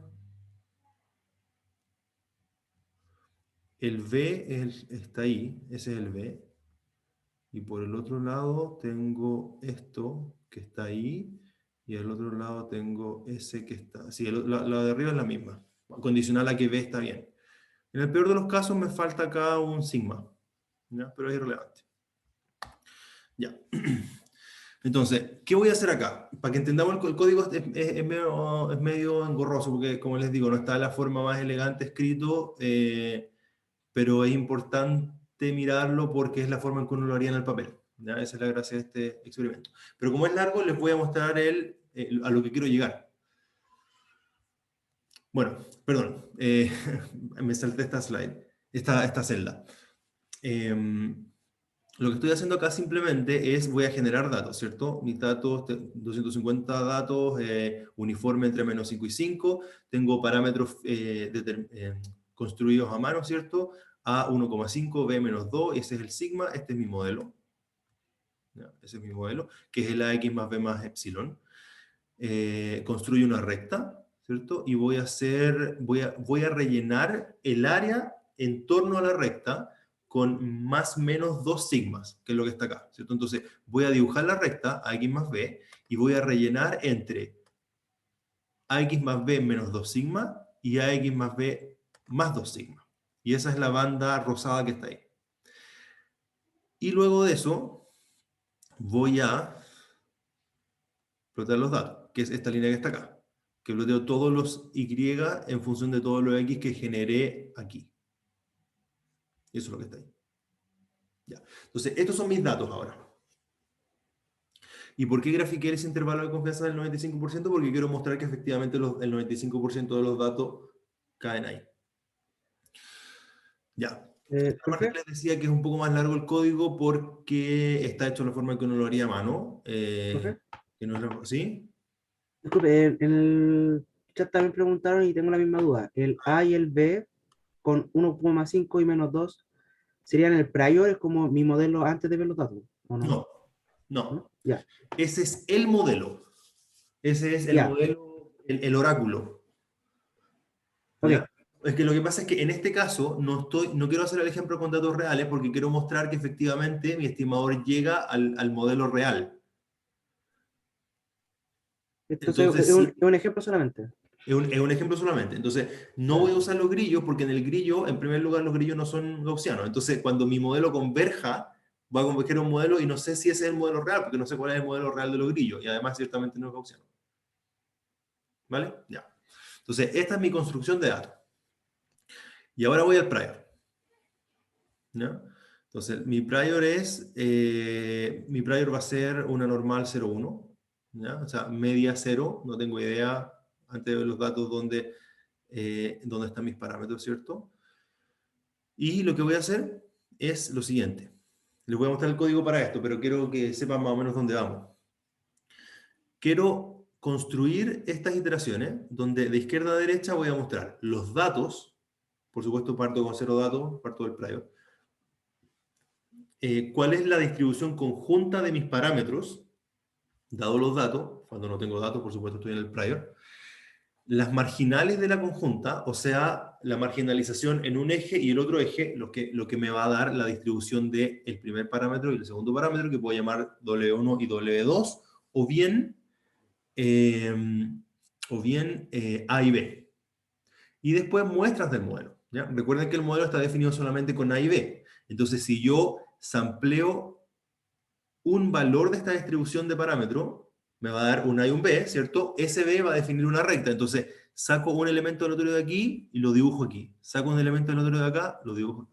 El V está ahí, ese es el V. Y por el otro lado tengo esto que está ahí, y al otro lado tengo ese que está... Sí, la de arriba es la misma. Condicional a que B está bien. En el peor de los casos me falta acá un sigma, ¿ya? Pero es irrelevante. Ya. Entonces, ¿qué voy a hacer acá? Para que entendamos el código es medio engorroso, porque como les digo, no está de la forma más elegante escrito, pero es importante mirarlo porque es la forma en que uno lo haría en el papel, ¿ya? Esa es la gracia de este experimento. Pero como es largo, les voy a mostrar a lo que quiero llegar. Bueno, perdón, me salté esta slide, esta celda. Lo que estoy haciendo acá simplemente es, voy a generar datos, ¿cierto? Mis datos, 250 datos, uniforme entre menos 5 y 5. Tengo parámetros construidos a mano, ¿cierto? A 1,5, B menos 2, ese es el sigma, este es mi modelo. ¿Ya? Ese es mi modelo, que es el AX más B más epsilon. Construyo una recta, ¿cierto? Y voy a rellenar el área en torno a la recta con más menos 2 sigmas, que es lo que está acá, ¿cierto? Entonces voy a dibujar la recta AX más B y voy a rellenar entre AX más B menos 2 sigma y AX más B más 2 sigma. Y esa es la banda rosada que está ahí. Y luego de eso voy a plotar los datos, que es esta línea que está acá, que ploteo todos los Y en función de todos los X que generé aquí. Eso es lo que está ahí. Ya. Entonces, estos son mis datos ahora. ¿Y por qué grafiqué ese intervalo de confianza del 95%? Porque quiero mostrar que efectivamente el 95% de los datos caen ahí. Ya. Aparte les decía que es un poco más largo el código porque está hecho de la forma que uno lo haría a mano. Que no es ¿sí? Disculpe, en el chat también preguntaron y tengo la misma duda. ¿El A y el B con 1,5 y menos 2 serían el prior, es como mi modelo antes de ver los datos, ¿o no? No, ¿No? no. Ya, Ese es el modelo. Ese es el Ya. modelo, el oráculo. ok, ¿Ya? Es que lo que pasa es que en este caso no quiero hacer el ejemplo con datos reales porque quiero mostrar que efectivamente mi estimador llega al modelo real. entonces Entonces, es sí, un ejemplo solamente. es un ejemplo solamente. Entonces, no voy a usar los grillos porque en el grillo, en primer lugar, los grillos no son gaussianos. Entonces, cuando mi modelo converja, va a converger a un modelo y no sé si ese es el modelo real, porque no sé cuál es el modelo real de los grillos. Y además, ciertamente no es gaussiano. ¿Vale? Ya. Entonces, esta es mi construcción de datos. Y ahora voy al prior. ¿Ya? Entonces, mi prior va a ser una normal 0,1. ¿Ya? O sea, media 0. No tengo idea, antes de ver los datos, dónde están mis parámetros, ¿cierto? Y lo que voy a hacer es lo siguiente. Les voy a mostrar el código para esto, pero quiero que sepan más o menos dónde vamos. Quiero construir estas iteraciones, donde de izquierda a derecha voy a mostrar los datos. Por supuesto, parto con 0 datos, parto del prior. ¿Cuál es la distribución conjunta de mis parámetros, dado los datos? Cuando no tengo datos, por supuesto, estoy en el prior. Las marginales de la conjunta, o sea, la marginalización en un eje y el otro eje, lo que me va a dar la distribución del primer parámetro y el segundo parámetro, que puedo llamar W1 y W2, o bien, A y B. Y después muestras del modelo. ¿Ya? Recuerden que el modelo está definido solamente con A y B. Entonces, si yo sampleo un valor de esta distribución de parámetros, me va a dar un A y un B, ¿cierto? Ese B va a definir una recta. Entonces, saco un elemento aleatorio de aquí y lo dibujo aquí. Saco un elemento aleatorio de acá, lo dibujo acá.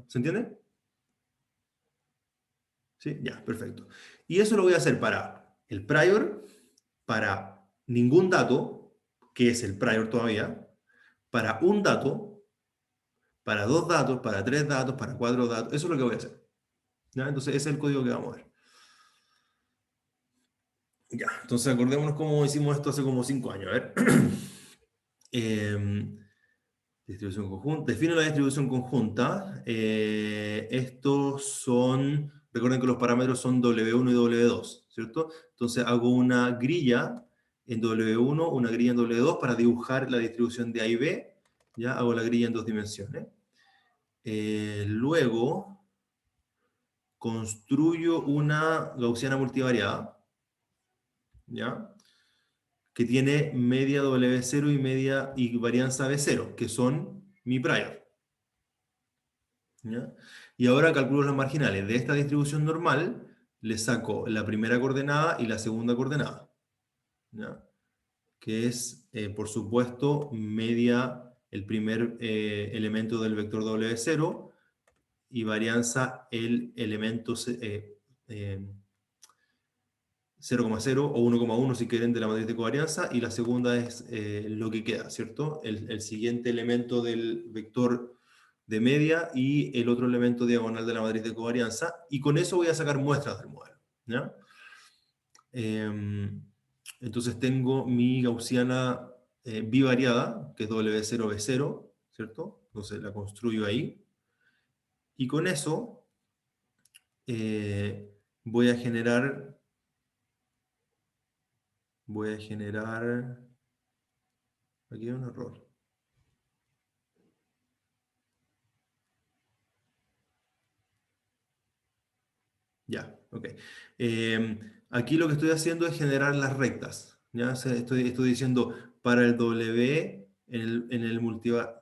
¿Se entiende? ¿Sí? Ya, perfecto. Y eso lo voy a hacer para el prior, para ningún dato, que es el prior todavía, para un dato, para dos datos, para tres datos, para cuatro datos. Eso es lo que voy a hacer. ¿Ya? Entonces, ese es el código que vamos a ver. Ya, entonces acordémonos cómo hicimos esto hace como 5 años. A ver. Distribución conjunta. Defino la distribución conjunta. Estos son, recuerden que los parámetros son W1 y W2, ¿cierto? Entonces hago una grilla en W1, una grilla en W2 para dibujar la distribución de A y B. Ya hago la grilla en 2 dimensiones. Luego construyo una gaussiana multivariada. ¿Ya? Que tiene media W0 y media y varianza B0, que son mi prior. ¿Ya? Y ahora calculo las marginales. De esta distribución normal, le saco la primera coordenada y la segunda coordenada. ¿Ya? Que es, por supuesto, media el primer elemento del vector W0 y varianza el elemento 0,0 o 1,1 si quieren de la matriz de covarianza, y la segunda es lo que queda, ¿cierto? El siguiente elemento del vector de media y el otro elemento diagonal de la matriz de covarianza, y con eso voy a sacar muestras del modelo, ¿ya? Entonces tengo mi gaussiana bivariada, que es W0, B0, ¿cierto? Entonces la construyo ahí, y con eso voy a generar... Aquí hay un error. Ya, ok. Aquí lo que estoy haciendo es generar las rectas. ¿Ya? O sea, estoy diciendo para el W,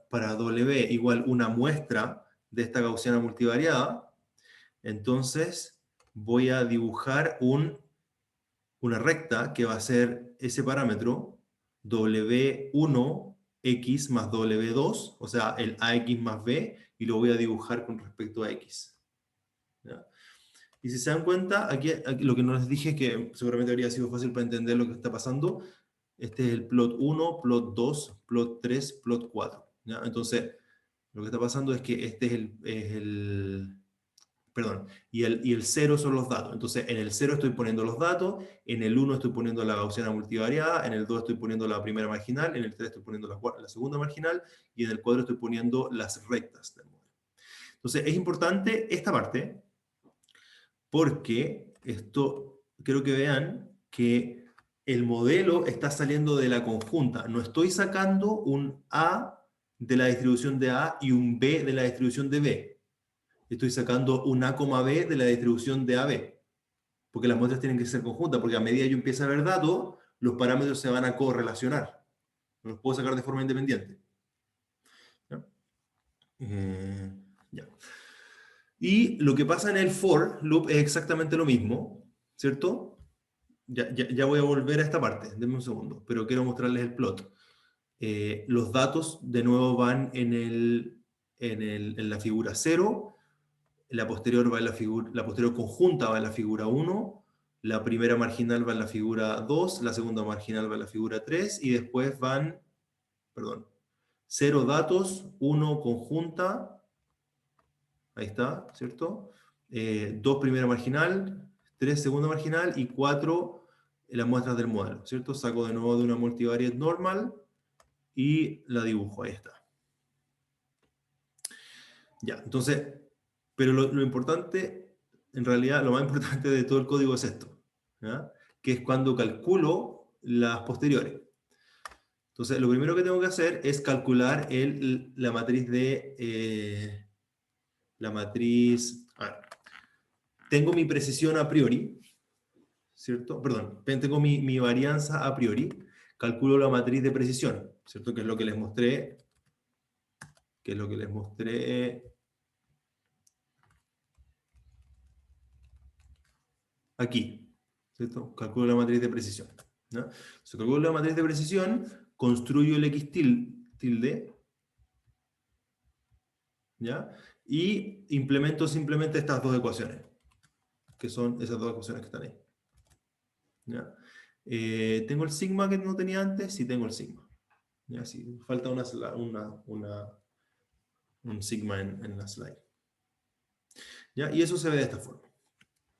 para W igual una muestra de esta gaussiana multivariada. Entonces voy a dibujar una recta que va a ser ese parámetro W1x más W2, o sea, el AX más B, y lo voy a dibujar con respecto a X. ¿Ya? Y si se dan cuenta, aquí lo que no les dije es que seguramente habría sido fácil para entender lo que está pasando. Este es el plot 1, plot 2, plot 3, plot 4. ¿Ya? Entonces, lo que está pasando es que este es perdón, y el 0 son los datos. Entonces, en el 0 estoy poniendo los datos, en el 1 estoy poniendo la gaussiana multivariada, en el 2 estoy poniendo la primera marginal, en el 3 estoy poniendo la segunda marginal, y en el 4 estoy poniendo las rectas del modelo. Entonces, es importante esta parte, porque esto, quiero que vean que el modelo está saliendo de la conjunta. No estoy sacando un A de la distribución de A y un B de la distribución de B. Estoy sacando un A, B de la distribución de AB. Porque las muestras tienen que ser conjuntas, porque a medida que yo empiezo a ver datos, los parámetros se van a correlacionar. No los puedo sacar de forma independiente. ¿Ya? Ya. Y lo que pasa en el for loop es exactamente lo mismo, ¿cierto? Ya voy a volver a esta parte, denme un segundo, pero quiero mostrarles el plot. Los datos de nuevo van en la figura 0, la posterior va en la posterior conjunta va en la figura 1, la primera marginal va en la figura 2, la segunda marginal va en la figura 3, y después van, perdón, 0 datos, 1 conjunta, ahí está, ¿cierto? 2 primera marginal, 3 segunda marginal y 4 las muestras del modelo, ¿cierto? Saco de nuevo de una multivariate normal y la dibujo, ahí está. Ya, entonces, pero lo importante, en realidad, lo más importante de todo el código es esto, ¿ya? Que es cuando calculo las posteriores. Entonces, lo primero que tengo que hacer es calcular la matriz de... la matriz... A ver, tengo mi precisión a priori, ¿cierto? Perdón, tengo mi varianza a priori, calculo la matriz de precisión, ¿cierto? Que es lo que les mostré, aquí, ¿cierto? Calculo la matriz de precisión, ¿no? Si calculo la matriz de precisión, construyo el x tilde, ¿ya? Y implemento simplemente estas dos ecuaciones, que son esas dos ecuaciones que están ahí. ¿Ya? ¿Tengo el sigma que no tenía antes? Sí, tengo el sigma. ¿Ya? Sí, falta un sigma en la slide. ¿Ya? Y eso se ve de esta forma.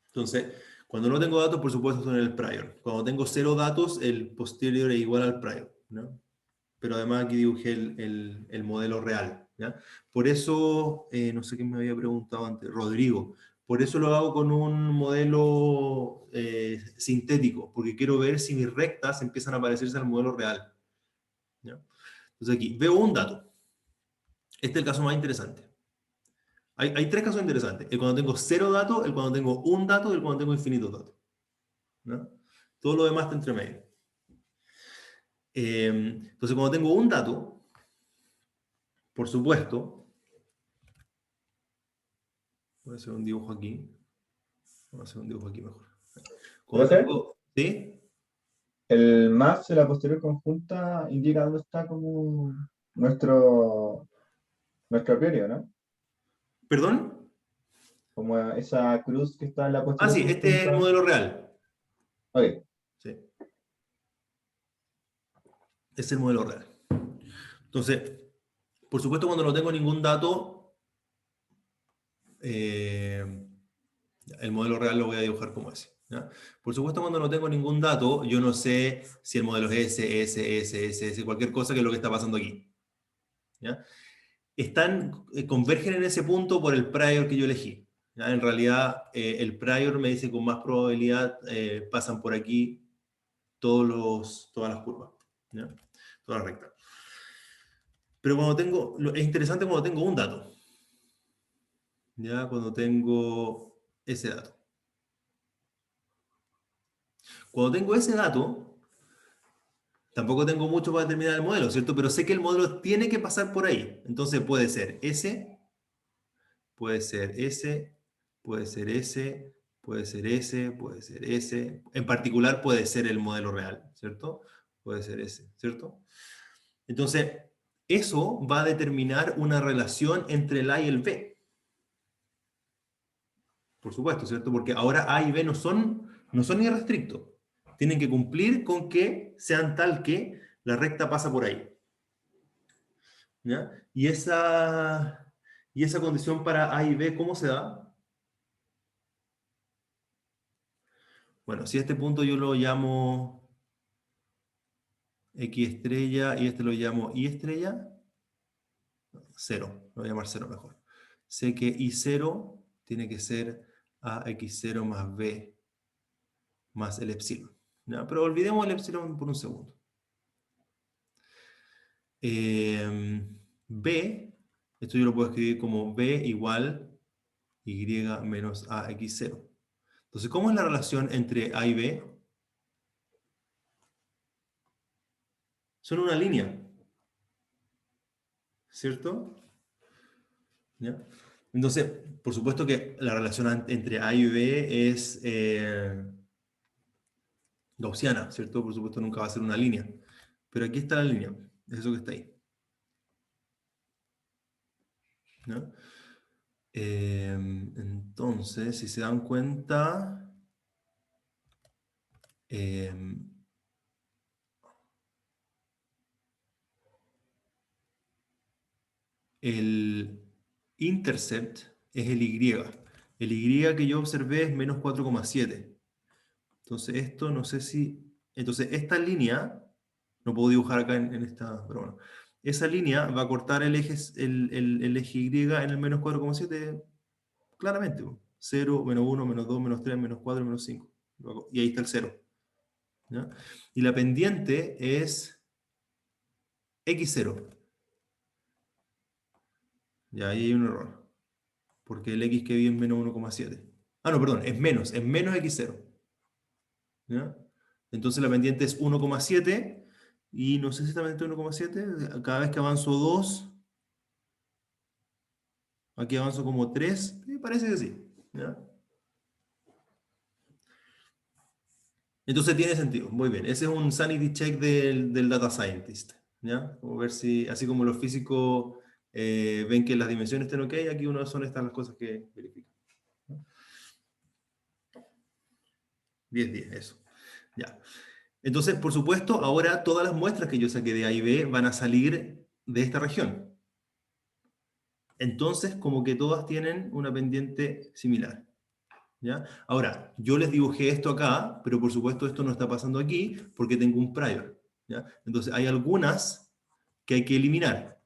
Entonces, cuando no tengo datos, por supuesto, son el prior. Cuando tengo 0 datos, el posterior es igual al prior, ¿no? Pero además aquí dibujé el modelo real, ¿ya? Por eso, no sé quién me había preguntado antes, Rodrigo, por eso lo hago con un modelo sintético, porque quiero ver si mis rectas empiezan a parecerse al modelo real, ¿ya? Entonces aquí, veo un dato. Este es el caso más interesante. Hay tres casos interesantes. El cuando tengo 0 datos, el cuando tengo un dato y el cuando tengo infinitos datos, ¿no? Todo lo demás está entre medio. Entonces, cuando tengo un dato, por supuesto, voy a hacer un dibujo aquí. Vamos a hacer un dibujo aquí mejor. Cuando ¿Profe? tengo, ¿sí? El más de la posterior conjunta indica dónde está como nuestro periodo, ¿no? ¿Perdón? Como esa cruz que está en la Ah, posterior sí, este es el conjunta. modelo real. Ok. Sí. Es el modelo real. Entonces, por supuesto, cuando no tengo ningún dato, el modelo real lo voy a dibujar como ese, ¿ya? Por supuesto, cuando no tengo ningún dato, yo no sé si el modelo es S, cualquier cosa que es lo que está pasando aquí, ¿ya? Convergen en ese punto por el prior que yo elegí, ¿ya? En realidad, el prior me dice con más probabilidad pasan por aquí todas las curvas, ¿ya? Todas las rectas. Pero es interesante cuando tengo un dato, ¿ya? Cuando tengo ese dato. Cuando tengo ese dato, tampoco tengo mucho para determinar el modelo, ¿cierto? Pero sé que el modelo tiene que pasar por ahí. Entonces puede ser S, puede ser S, puede ser S, puede ser S, puede ser S. En particular puede ser el modelo real, ¿cierto? Puede ser S, ¿cierto? Entonces, eso va a determinar una relación entre el A y el B. Por supuesto, ¿cierto? Porque ahora A y B no son irrestrictos. Tienen que cumplir con que sean tal que la recta pasa por ahí, ¿ya? Y esa condición para A y B, ¿cómo se da? Bueno, si este punto yo lo llamo X estrella y este lo llamo Y estrella, 0, lo voy a llamar 0 mejor. Sé que I0 tiene que ser AX0 más B más el epsilon. ¿Ya? Pero olvidemos el epsilon por un segundo. B, esto yo lo puedo escribir como B igual Y menos AX0. Entonces, ¿cómo es la relación entre A y B? Son una línea, ¿cierto? ¿Ya? Entonces, por supuesto que la relación entre A y B es gaussiana, ¿cierto? Por supuesto nunca va a ser una línea. Pero aquí está la línea, es eso que está ahí. ¿Ya? Entonces, si se dan cuenta, el intercept es el Y. El Y que yo observé es menos 4,7. Entonces esto no sé si... Entonces esta línea, no puedo dibujar acá en esta, pero bueno. Esa línea va a cortar el eje, el eje Y en el menos 4,7 claramente. 0, menos 1, menos 2, menos 3, menos 4, menos 5. Y ahí está el 0. ¿Ya? Y la pendiente es X0. Ya ahí hay un error. Porque el X que vi es menos 1,7. Ah, no, perdón, es menos X0. ¿Ya? Entonces la pendiente es 1,7 y no sé si esta pendiente es 1,7. Cada vez que avanzo 2, aquí avanzo como 3, parece que sí. ¿Ya? Entonces tiene sentido, muy bien. Ese es un sanity check del data scientist. ¿Ya? Como ver si, así como los físicos ven que las dimensiones estén ok, aquí uno son estas las cosas que verifican. 10, eso. Ya. Entonces, por supuesto, ahora todas las muestras que yo saqué de A y B van a salir de esta región. Entonces, como que todas tienen una pendiente similar. ¿Ya? Ahora, yo les dibujé esto acá, pero por supuesto esto no está pasando aquí porque tengo un prior. ¿Ya? Entonces, hay algunas que hay que eliminar.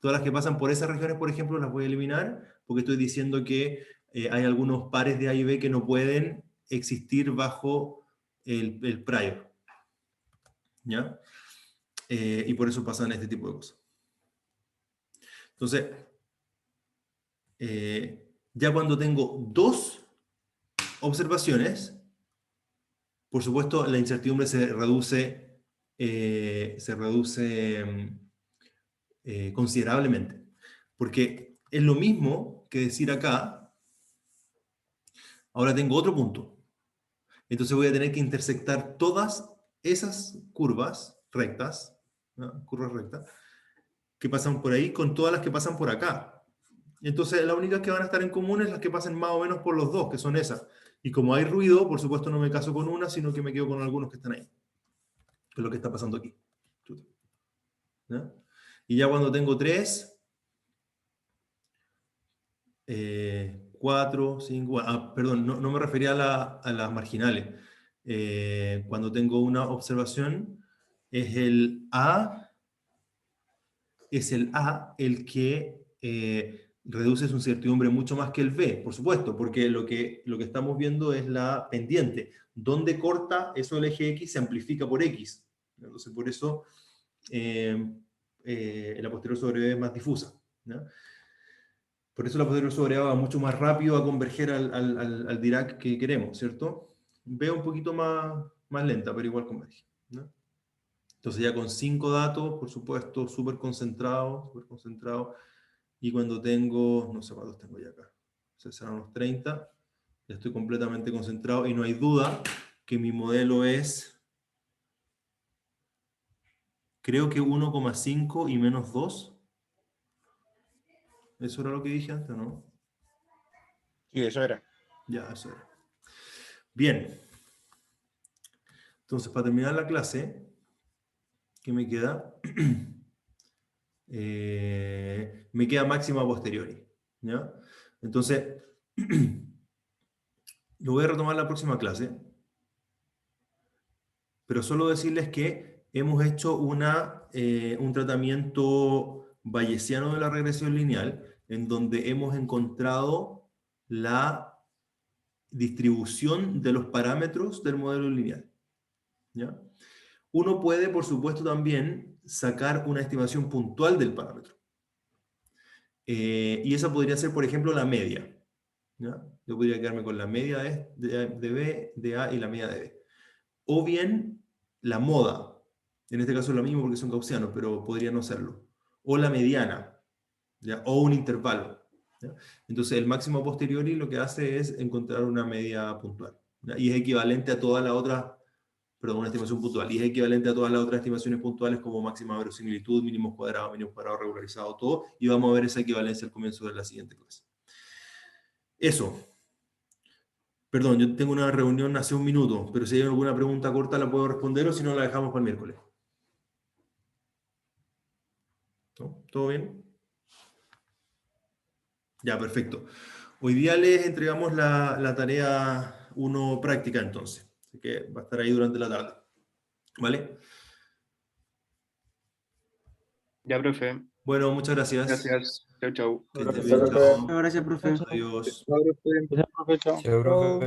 Todas las que pasan por esas regiones, por ejemplo, las voy a eliminar porque estoy diciendo que hay algunos pares de A y B que no pueden existir bajo el prior. ¿Ya? Y por eso pasan este tipo de cosas. Entonces, ya cuando tengo dos observaciones, por supuesto la incertidumbre se reduce considerablemente. Porque es lo mismo que decir acá, ahora tengo otro punto. Entonces voy a tener que intersectar todas esas curvas rectas, ¿no? Curvas rectas, que pasan por ahí con todas las que pasan por acá. Entonces las únicas que van a estar en común es las que pasen más o menos por los dos, que son esas. Y como hay ruido, por supuesto no me caso con una, sino que me quedo con algunos que están ahí. Que es lo que está pasando aquí. ¿Ya? Y ya cuando tengo 3, 4, 5... perdón, no me refería a las marginales. Cuando tengo una observación, es el A el que reduce su incertidumbre mucho más que el B, por supuesto, porque lo que estamos viendo es la pendiente. Donde corta eso el eje X se amplifica por X. Entonces, por eso la posterior sobre B es más difusa. ¿No? Por eso la posterior sobre A va mucho más rápido a converger al Dirac que queremos, ¿cierto? B un poquito más lenta, pero igual converge. ¿No? Entonces ya con 5 datos, por supuesto, súper concentrado. Y cuando tengo, no sé cuántos tengo ya acá, serán unos 30, ya estoy completamente concentrado y no hay duda que mi modelo es, creo que 1,5 y menos 2. ¿Eso era lo que dije antes, no? Sí, eso era. Ya, eso era. Bien. Entonces, para terminar la clase, ¿qué me queda? Me queda máxima posteriori. ¿Ya? Entonces, lo voy a retomar la próxima clase. pero solo decirles que hemos hecho un tratamiento bayesiano de la regresión lineal, en donde hemos encontrado la distribución de los parámetros del modelo lineal. ¿Ya? Uno puede, por supuesto, también sacar una estimación puntual del parámetro. Y esa podría ser, por ejemplo, la media. ¿Ya? Yo podría quedarme con la media de B, de A y la media de B. O bien la moda. En este caso es lo mismo porque son gaussianos, pero podría no serlo. O la mediana. ¿Ya? O un intervalo. ¿Ya? Entonces el máximo a posteriori lo que hace es encontrar una media puntual. ¿Ya? Y es equivalente a todas las otras, perdón, una estimación puntual, y es equivalente a todas las otras estimaciones puntuales como máxima verosimilitud, mínimo cuadrado regularizado, todo, y vamos a ver esa equivalencia al comienzo de la siguiente clase. Eso. Perdón, yo tengo una reunión hace un minuto, pero si hay alguna pregunta corta la puedo responder o si no la dejamos para el miércoles. ¿No? ¿Todo bien? Ya, perfecto. Hoy día les entregamos la tarea 1 práctica entonces, así que va a estar ahí durante la tarde. ¿Vale? Ya, profe. Bueno, muchas gracias. Gracias. Chau, chau. Que estés Gracias, bien, profe. chao. Gracias, profe. Adiós. Chao, profe. Chao, profe.